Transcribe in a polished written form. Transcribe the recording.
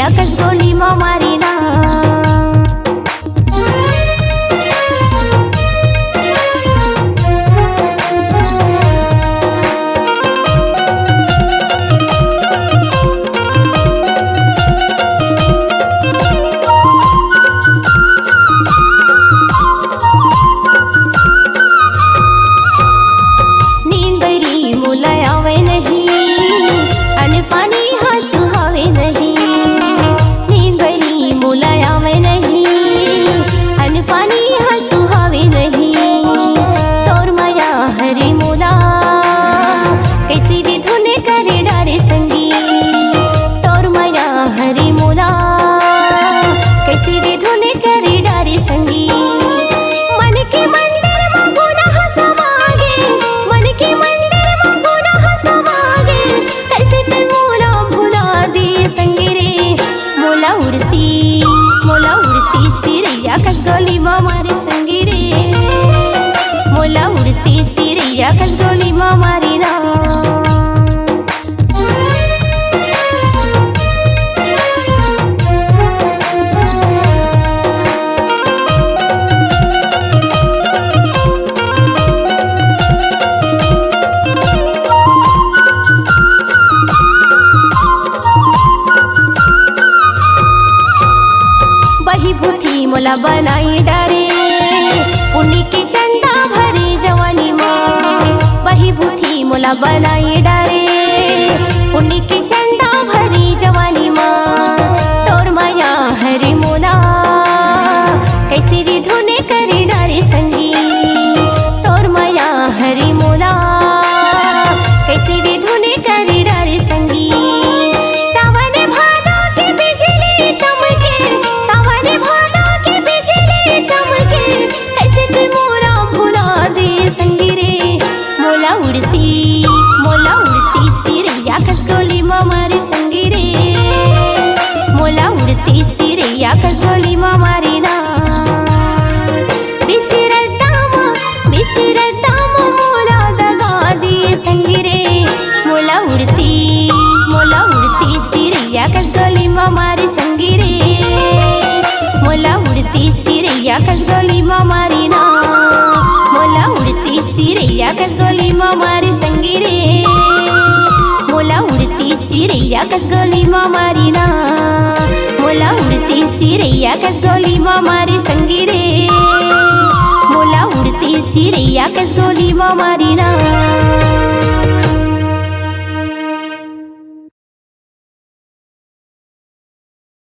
चिरैया कस गोली माँ मारी ना। गोली माँ मारी संगी रे, मोला उड़ती चिरैया कस गोली माँ मारी ना। बही भूथी मोला बनाई डारे, पुण्य के चंदा भरी जवानी माँ। बही भूथी मोला बनाई डारे, पुण्य के चंदा भरी जवानी माँ। तोर माया हरी मोला कैसे विधुने करी डारे संगी। तोर माया हरी मोला कैसे विधुने करी डारे संगी। मोला उड़ती चिरैया कस गोली माँ मारी संगी रे, मोला उड़ती चिरैया कस गोली माँ मारी ना। बिचिरता मोला दगा दी संगी रे, मोला उड़ती चिरैया कस गोली माँ मारी संगी रे, मोला उड़ती चिरैया कस गोली माँ मारी ना। मोला उड़ती चिरैया कस गोली माँ मारी संगी रे, मोला उड़ती चिरैया कस गोली माँ मारी ना। मोला उड़ती चिरैया कस गोली माँ मारी संगी रे, मोला उड़ती चिरैया कस गोली माँ मारी ना।